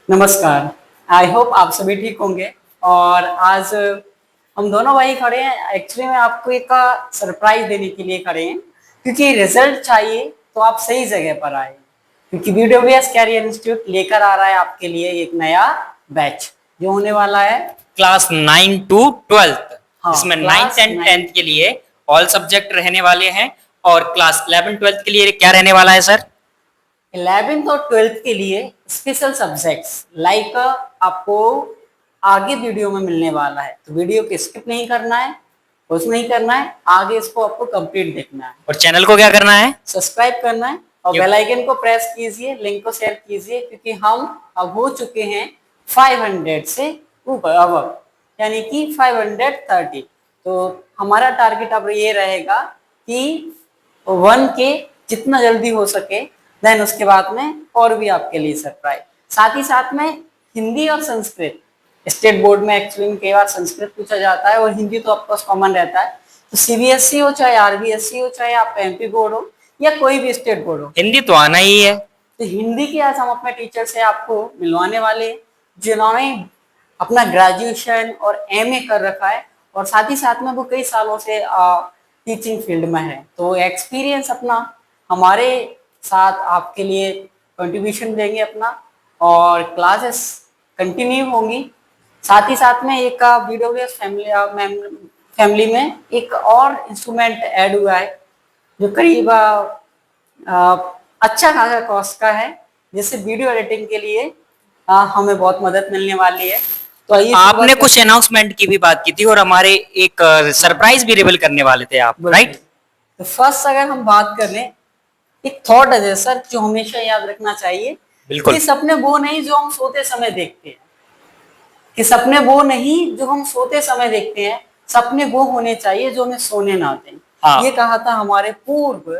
नमस्कार। I hope आप सभी ठीक होंगे। और आज हम दोनों भाई खड़े हैं, एक्चुअली में आपको एक सरप्राइज देने के लिए खड़े हैं, क्योंकि रिजल्ट चाहिए तो आप सही जगह पर आए, क्योंकि वीडियोबेस कैरियर इंस्टीट्यूट लेकर आ रहा है आपके लिए एक नया बैच जो होने वाला है क्लास 9 टू 12th, हाँ जिसमें क्लास 9th एंड 10th 9 के लिए ऑल सब्जेक्ट रहने वाले हैं। और क्लास 11 12th के लिए क्या रहने वाला है सर? 11th और 12th के लिए स्पेशल सब्जेक्ट्स लाइक आपको आगे वीडियो में मिलने वाला है, तो वीडियो को स्किप नहीं करना है, कुछ नहीं करना है, आगे इसको आपको कंप्लीट देखना है और चैनल को क्या करना है? सब्सक्राइब करना है और बेल आइकन को प्रेस कीजिए, लिंक को शेयर कीजिए, क्योंकि हम अब हो चुके हैं 500 से ऊपर अब, यानी कि 530। तो हमारा टारगेट अब ये रहेगा कि 1K जितना जल्दी हो सके, देन उसके बाद में और भी आपके लिए सरप्राइज। साथ ही साथ में हिंदी और संस्कृत, स्टेट बोर्ड में एक्चुअली कई बार संस्कृत पूछा जाता है और हिंदी तो ऑफकोर्स कॉमन रहता है। तो सीबीएसई हो चाहे आरबीएसई हो चाहे आप एमपी बोर्ड हो या कोई भी स्टेट बोर्ड हो, हिंदी तो आना ही है। तो हिंदी की आज हम अपने टीचर से आपको मिलवाने वाले हैं, जिन्होंने अपना ग्रेजुएशन और एमए कर रखा है और साथ ही साथ में वो कई सालों से टीचिंग फील्ड में है, तो एक्सपीरियंस अपना हमारे साथ आपके लिए कंट्रीब्यूशन देंगे अपना, और क्लासेस कंटिन्यू होंगी। साथ ही साथ में एक वीडियोबेस फैमिली में एक और इंस्ट्रूमेंट ऐड हुआ है जो करीब अच्छा खासा कॉस्ट का है, जिससे वीडियो एडिटिंग के लिए हमें बहुत मदद मिलने वाली है। तो आइए आपने कुछ अनाउंसमेंट की भी बात की थी और हमारे एक सरप्राइज भी रिवील करने वाले थे आप, राइट? तो फर्स्ट अगर हम बात कर लें, एक थॉट है सर जो हमेशा याद रखना चाहिए बिल्कुल। कि सपने वो नहीं जो हम सोते समय देखते हैं, कि सपने वो नहीं जो हम सोते समय देखते हैं, सपने वो होने चाहिए जो हमें सोने ना दें। हाँ। ये कहा था हमारे पूर्व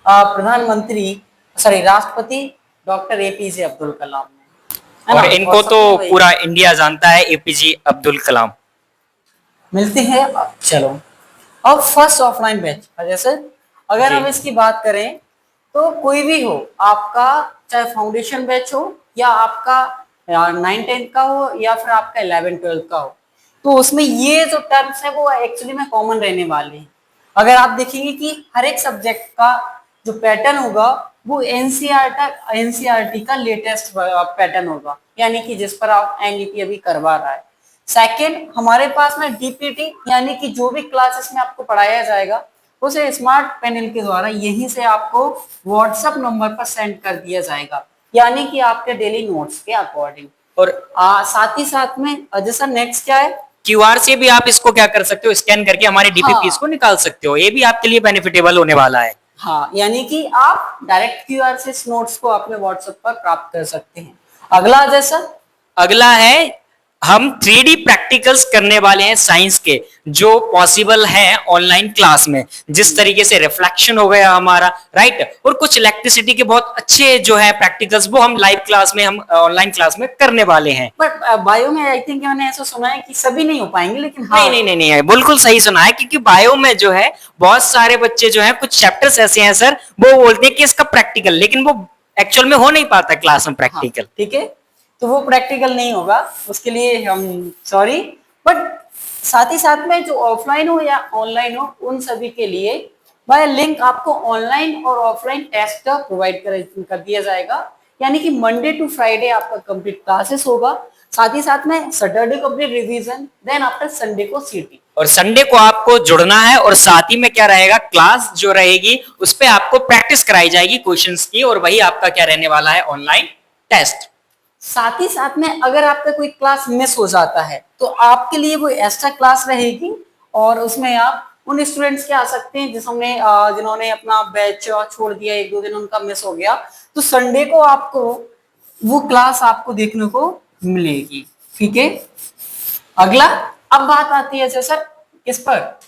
प्रधानमंत्री सॉरी राष्ट्रपति डॉक्टर एपीजे अब्दुल कलाम ने, है और ना। इनको और तो सपने वही पूरा इंडिया जानता है, एपीजे अब्दुल कलाम। मिलते हैं। चलो अब फर्स्ट ऑफलाइन बैच, जैसे अगर हम इसकी बात करें तो कोई भी हो आपका, चाहे फाउंडेशन बैच हो या आपका 9-10 का हो या फिर आपका 11-12 का हो, तो उसमें ये जो टर्म्स है वो एक्चुअली में कॉमन रहने वाले हैं। अगर आप देखेंगे कि हर एक सब्जेक्ट का जो पैटर्न होगा वो एनसीईआरटी का लेटेस्ट पैटर्न होगा, यानी कि जिस पर आप एनईपी अभी करवा रहा है। सेकेंड, हमारे पास में डीपीटी, यानी कि जो भी क्लासेस में आपको पढ़ाया जाएगा उसे स्मार्ट पैनल के द्वारा यहीं से आपको व्हाट्सएप नंबर पर सेंड कर दिया जाएगा, यानी कि आपके डेली नोट्स के अकॉर्डिंग। और साथ ही साथ में अजय सर नेक्स्ट क्या है, क्यूआर से भी आप इसको क्या कर सकते हो, स्कैन करके हमारे डीपीपीस को निकाल सकते हो। ये भी आपके लिए बेनिफिटेबल होने वाला है। हाँ, यानी कि आप डायरेक्ट क्यूआर से इस नोट्स को अपने व्हाट्सएप पर प्राप्त कर सकते हैं। अगला जैसा अगला है, हम 3D प्रैक्टिकल्स करने वाले हैं साइंस के, जो पॉसिबल है ऑनलाइन क्लास में। जिस तरीके से रिफ्लेक्शन हो गया हमारा, राइट, और कुछ इलेक्ट्रिसिटी के बहुत अच्छे जो है प्रैक्टिकल्स, वो हम लाइव क्लास में, हम ऑनलाइन क्लास में करने वाले हैं। बट बायो में आई थिंक मैंने ऐसा सुना है कि सभी नहीं हो पाएंगे, लेकिन हाँ, नहीं नहीं नहीं नहीं, बिल्कुल सही सुना है, क्योंकि बायो में जो है बहुत सारे बच्चे जो है, कुछ चैप्टर्स ऐसे हैं सर, वो बोलते हैं कि इसका प्रैक्टिकल, लेकिन वो एक्चुअल में हो नहीं पाता क्लास में प्रैक्टिकल। ठीक है, तो वो प्रैक्टिकल नहीं होगा, उसके लिए हम सॉरी। बट साथ ही साथ में जो ऑफलाइन हो या ऑनलाइन हो, उन सभी के लिए बाय लिंक आपको ऑनलाइन और ऑफलाइन टेस्ट प्रोवाइड कर दिया जाएगा, यानी कि मंडे टू फ्राइडे आपका कंप्लीट क्लासेस होगा, साथ ही साथ में Saturday complete revision, then after Sunday को सीटी। और संडे को आपको जुड़ना है, और साथ ही में क्या रहेगा, क्लास जो रहेगी उस पे आपको प्रैक्टिस कराई जाएगी क्वेश्चंस की, और वही आपका क्या रहने वाला है, ऑनलाइन टेस्ट। साथ ही साथ में अगर आपका कोई क्लास मिस हो जाता है तो आपके लिए वो एक्स्ट्रा क्लास रहेगी, और उसमें आप उन स्टूडेंट्स के आ सकते हैं जिन्होंने अपना बैच छोड़ दिया, 1-2 दिन उनका मिस हो गया, तो संडे को आपको वो क्लास आपको देखने को मिलेगी। ठीक है, अगला अब बात आती है सर किस पर,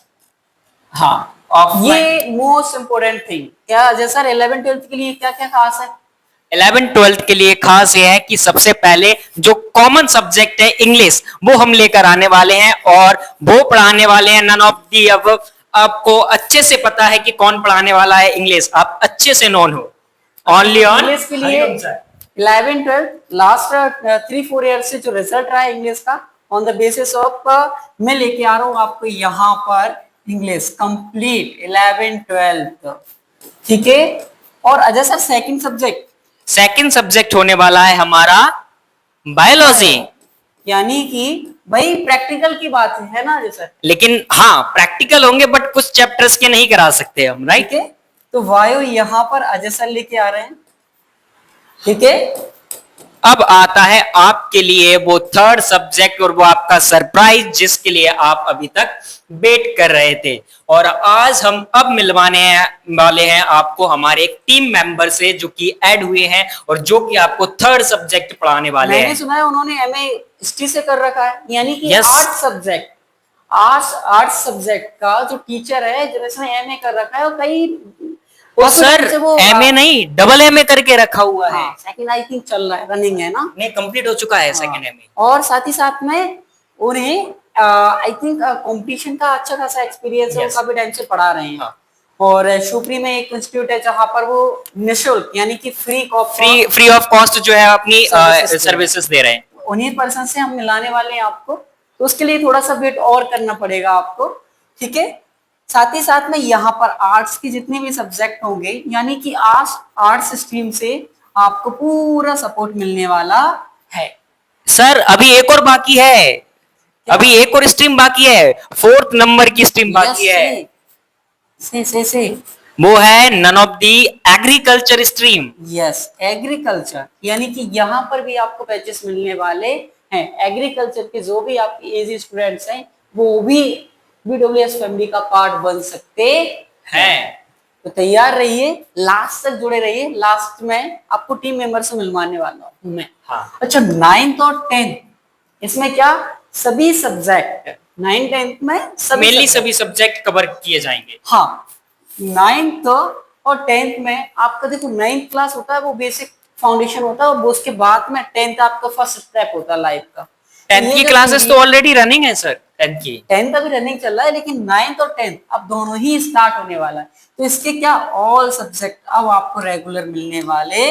हाँ, ये मोस्ट इंपोर्टेंट थिंग क्या अजय सर, 11-12 के लिए क्या क्या खास है? 11-12 के लिए खास ये है कि सबसे पहले जो कॉमन सब्जेक्ट है इंग्लिश, वो हम लेकर आने वाले हैं, और वो पढ़ाने वाले हैं नन ऑफ दी अब। आपको अच्छे से पता है कि कौन पढ़ाने वाला है इंग्लिश, आप अच्छे से नोन हो। ओनली ऑन इंग्लिश के लिए 11 12 लास्ट 3 4 ईयर से जो रिजल्ट रहा है इंग्लिश का, ऑन द बेसिस ऑफ मैं लेके आ रहा हूँ आपको यहाँ पर इंग्लिश कंप्लीट 11 12। ठीक है। और अजय सर सेकंड सब्जेक्ट होने वाला है हमारा बायोलॉजी। यानी कि भाई प्रैक्टिकल की बात है ना अजय सर। लेकिन हाँ प्रैक्टिकल होंगे बट कुछ चैप्टर्स के नहीं करा सकते हम, राइट। ठीक है। तो वायु यहाँ पर अजय सर लेके आ रहे हैं। ठीक है। अब आता है आपके लिए वो थर्ड सब्जेक्ट और वो आपका सरप्राइज जिसके लिए आप अभी तक वेट कर रहे थे। और आज हम अब मिलवाने वाले हैं आपको हमारे एक टीम मेंबर से जो कि ऐड हुए हैं और जो कि आपको थर्ड सब्जेक्ट पढ़ाने वाले मैंने हैं। सुना है उन्होंने एमए हिस्ट्री से कर रखा है, यानी कि Yes. आर्ट्स सब्जेक्ट का जो टीचर है जिसने एमए कर रखा है, और कई वो सर एमए नहीं डबल एमए करके रखा हुआ है। सेकंड आई थिंक चल रहा है, रनिंग है ना। नहीं कंप्लीट हो चुका है सेकंड एमए। और साथ ही साथ में उन्हें आई थिंक कंपटीशन का अच्छा खासा एक्सपीरियंस है, वो Yes. काफी टाइम से पढ़ा रहे हैं। हाँ। और शिवपुरी में एक इंस्टीट्यूट है जहां पर वो निःशुल्क यानी कि फ्री ऑफ कॉस्ट जो है अपनी सर्विसेज दे रहे हैं। उन्हीं पर्सन से हम मिलाने वाले हैं आपको, तो उसके लिए थोड़ा सा वेट और करना पड़ेगा आपको। ठीक है। साथ ही साथ में यहाँ पर आर्ट्स के जितने भी सब्जेक्ट होंगे, यानी कि आर्ट्स स्ट्रीम से आपको पूरा सपोर्ट मिलने वाला है। सर अभी एक और बाकी है, अभी एक और स्ट्रीम बाकी है, 4th नंबर की स्ट्रीम बाकी है। से वो है none of the agriculture stream. Yes, agriculture, यानी कि यहाँ पर भी आपको बैचेस मिलने वाले हैं। एग्रीकल्चर के जो भी आपके एजी स्टूडेंट्स हैं वो भी बीडब्ल्यूएस फैमिली का पार्ट बन सकते हैं। तो तैयार रहिए, लास्ट तक जुड़े रहिए। लास्ट में आपको टीम मेंबर से मिलवाने वाला हूँ मैं। हाँ। अच्छा, 9th और 10th इसमें क्या सभी सब्जेक्ट 9 10th में मेनली सभी सब्जेक्ट कवर किए जाएंगे। हाँ, 9th और 10th में आपका देखो 9th क्लास होता है वो बेसिक फाउंडेशन होता है, और उसके बाद में 10th आपका फर्स्ट स्टेप होता है लाइफ का। 10th की क्लासेस तो ऑलरेडी रनिंग है सर। 10th अभी रनिंग चल रहा है, लेकिन 9th और 10th अब दोनों ही स्टार्ट होने वाला है। तो इसके क्या ऑल सब्जेक्ट अब आपको रेगुलर मिलने वाले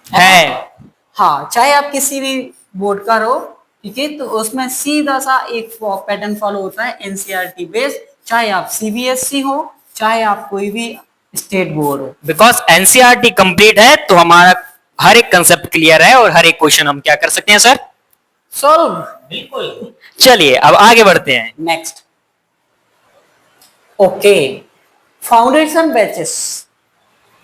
है। हाँ, चाहे आप किसी भी बोर्ड का रहो। ठीक है। तो उसमें सीधा सा एक पैटर्न फॉलो होता है एनसीईआरटी बेस्ड, चाहे आप सीबीएसई हो चाहे आप कोई भी स्टेट बोर्ड हो। बिकॉज एनसीईआरटी कंप्लीट है तो हमारा हर एक कंसेप्ट क्लियर है और हर एक क्वेश्चन हम क्या कर सकते हैं सर, सॉल्व। बिल्कुल। चलिए अब आगे बढ़ते हैं। Next. Okay, foundation batches.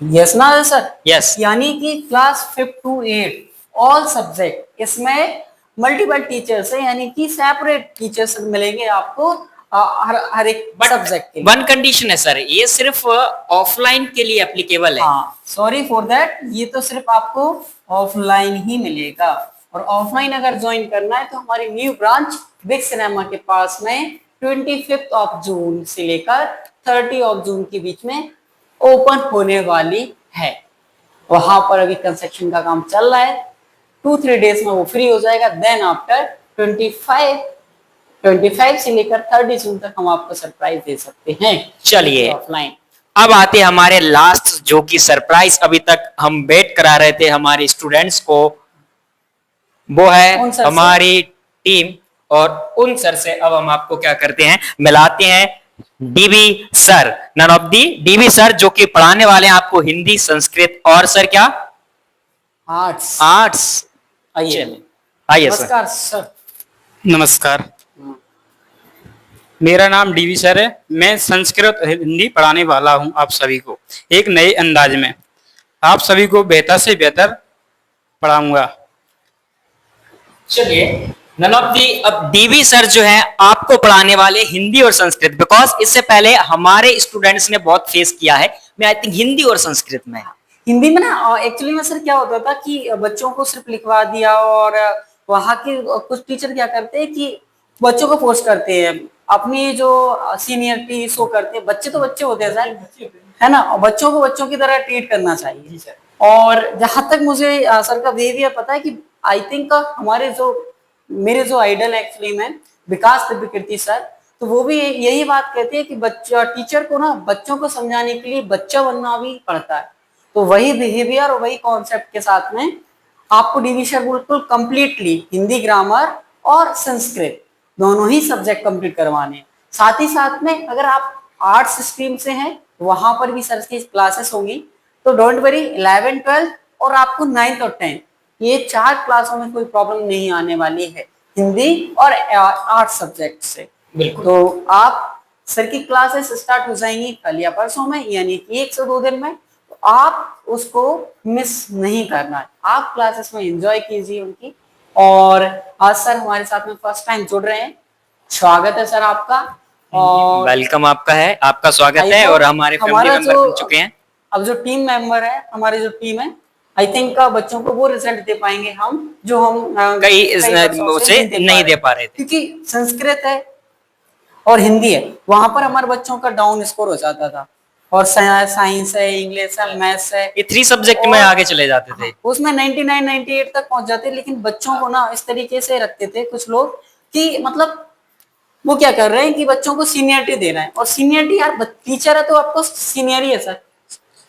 Yes ना सर। यस। यानी कि क्लास 5 to 8 ऑल सब्जेक्ट, इसमें मल्टीपल टीचर्स है, यानी कि सेपरेट टीचर्स मिलेंगे आपको हर एक सब्जेक्ट के लिए। वन कंडीशन है सर, ये सिर्फ ऑफलाइन के लिए एप्लीकेबल है। हाँ, सॉरी फॉर दैट, ये तो सिर्फ आपको ऑफलाइन ही मिलेगा। और ऑफलाइन अगर ज्वाइन करना है तो हमारी न्यू ब्रांच बिग सिनेमा के पास में 25 ऑफ जून से लेकर 30 ऑफ जून के बीच में ओपन होने वाली है। वहां पर अभी कंस्ट्रक्शन का काम चल रहा है, 2-3 डेज में वो फ्री हो जाएगा। देन आफ्टर 25 से लेकर 30 जून तक हम आपको सरप्राइज दे सकते हैं। चलिए ऑफलाइन। अब आते हैं हमारे लास्ट जो कि सरप्राइज अभी तक हम वेट करा रहे थे हमारे स्टूडेंट्स को, वो है हमारी टीम। और उन सर से अब हम आपको क्या करते हैं, मिलाते हैं DB sir, none of the DB sir जो कि पढ़ाने वाले हैं आपको हिंदी, संस्कृत और सर क्या आर्ट्स। आइए आइए सर। नमस्कार सर। नमस्कार, मेरा नाम डीवी सर है। मैं संस्कृत और हिंदी पढ़ाने वाला हूं आप सभी को एक नए अंदाज में। आप सभी को बेहतर से बेहतर पढ़ाऊंगा। चलिए नन ऑफ दी अब डीवी सर जो है आपको पढ़ाने वाले हिंदी और संस्कृत, बिकॉज इससे पहले हमारे स्टूडेंट्स ने बहुत फेस किया है, मैं आई थिंक हिंदी और संस्कृत में। हिंदी में ना एक्चुअली में सर क्या होता था कि बच्चों को सिर्फ लिखवा दिया, और वहाँ के कुछ टीचर क्या करते हैं कि बच्चों को फोर्स करते हैं, अपनी जो सीनियरिटी शो करते हैं। बच्चे तो बच्चे होते हैं सर, है ना, और बच्चों को बच्चों की तरह ट्रीट करना चाहिए। और जहां तक मुझे सर का बिहेवियर पता है कि आई थिंक मेरे जो आइडल एक्चुअली में विकास दिव्यकीर्ति सर, तो वो भी यही बात कहते हैं कि बच्चा टीचर को ना बच्चों को समझाने के लिए बच्चा बनना भी पड़ता है। तो वही बिहेवियर और वही कॉन्सेप्ट के साथ में आपको डिवीजन बिल्कुल कंप्लीटली हिंदी ग्रामर और संस्कृत दोनों ही सब्जेक्ट कंप्लीट करवाने हैं। साथ ही साथ में अगर आप आर्ट्स स्ट्रीम से हैं वहां पर भी सर की क्लासेस होंगी, तो डोंट वरी 11, 12 और आपको 9th और 10th ये 4 क्लासों में कोई प्रॉब्लम नहीं आने वाली है हिंदी और आर्ट्स सब्जेक्ट से। बिल्कुल। तो आप सर की क्लासेस स्टार्ट हो जाएंगी कल या परसों में, यानी कि 1 से 2 दिन में। तो आप उसको मिस नहीं करना है, आप क्लासेस में एंजॉय कीजिए उनकी। और आज सर हमारे साथ में फर्स्ट टाइम जुड़ रहे हैं, स्वागत है सर आपका। और वेलकम आपका है, आपका स्वागत है। और हमारे फैमिली मेंबर बन चुके हैं। अब जो टीम मेंबर है, हमारी जो टीम है, आई थिंक बच्चों को वो रिजल्ट दे पाएंगे हम जो हम कई उसे नहीं दे पा रहे थे, क्योंकि संस्कृत है और हिंदी है, वहां पर हमारे बच्चों का डाउन स्कोर हो जाता था। और साइंस है, इंग्लिश है, मैथ्स है, ये 3 सब्जेक्ट में आगे चले जाते थे। उसमें 99, 98 तक पहुंच जाते। लेकिन बच्चों को ना इस तरीके से रखते थे कुछ लोग कि मतलब वो क्या कर रहे हैं कि बच्चों को सीनियरिटी दे रहे हैं। और सीनियरिटी यार, टीचर है तो आपको सीनियर ही है सर।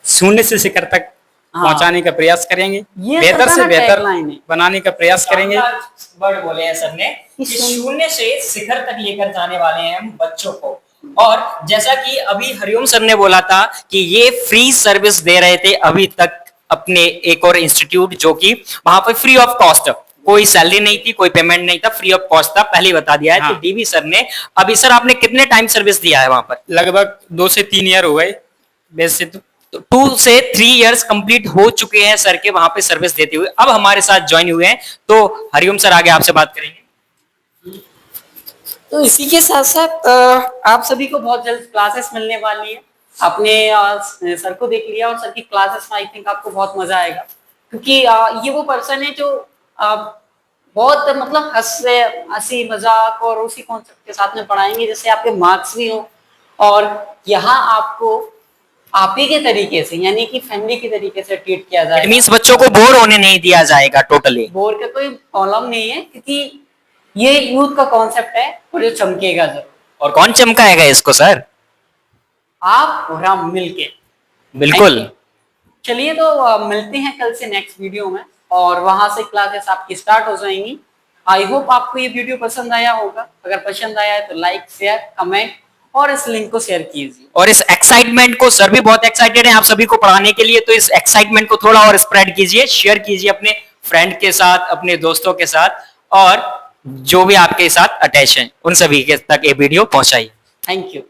शून्य से शिखर तक पहुंचाने का प्रयास करेंगे, ये बेहतर से सरकार का बेहतर tagline है। बनाने का प्रयास करेंगे। वर्ड बोले हैं सर ने कि शून्य से शिखर तक लेकर जाने वाले हैं हम बच्चों को। और जैसा कि अभी हरिओम सर ने बोला था कि ये फ्री सर्विस दे रहे थे अभी तक अपने एक और इंस्टीट्यूट, जो कि वहां पर फ्री ऑफ कॉस्ट, कोई सैलरी नहीं थी, कोई पेमेंट नहीं था, फ्री ऑफ कॉस्ट था, पहले ही बता दिया है। हाँ। तो डीवी सर ने, अभी सर आपने कितने टाइम सर्विस दिया है वहां पर? लगभग 2 से 3 ईयर हो गए वैसे तो। 2 से 3 इयर्स कंप्लीट हो चुके हैं सर के वहां पे सर्विस देते हुए। अब हमारे साथ ज्वाइन हुए हैं, तो हरिओम सर आगे आपसे बात करेंगे। तो इसी के साथ साथ आप सभी को बहुत जल्द क्लासेस मिलने वाली है। आपने सर को देख लिया और सर की क्लासेस में आई थिंक आपको बहुत मजा आएगा, क्योंकि ये वो पर्सन है जो बहुत मतलब हंसी मजाक और उसी कॉन्सेप्ट के साथ में पढ़ाएंगे जिससे आपके मार्क्स भी हो। और यहाँ आपको आप ही के तरीके से, यानी कि फैमिली के तरीके से ट्रीट किया इट जाएगा। मींस बच्चों को बोर होने नहीं दिया जाएगा टोटली। बोर का कोई प्रॉब्लम नहीं है, क्योंकि ये यूथ का कॉन्सेप्ट है और जो चमकेगा जरूर। और कौन चमकाएगा इसको सर? आप और हम मिलके। बिल्कुल। चलिए तो मिलते हैं कल से नेक्स्ट वीडियो में, और वहां से क्लासेस आपकी स्टार्ट हो जाएंगी। आई होप आपको ये वीडियो पसंद आया होगा। अगर पसंद आया है तो लाइक, शेयर, कमेंट और इस लिंक को शेयर कीजिए। और इस एक्साइटमेंट को, सर भी बहुत एक्साइटेड हैं आप सभी को पढ़ाने के लिए, तो इस एक्साइटमेंट को थोड़ा और स्प्रेड कीजिए, शेयर कीजिए अपने फ्रेंड के साथ, अपने दोस्तों के साथ, और जो भी आपके साथ अटैच हैं उन सभी के तक ये वीडियो पहुंचाइए। Thank you.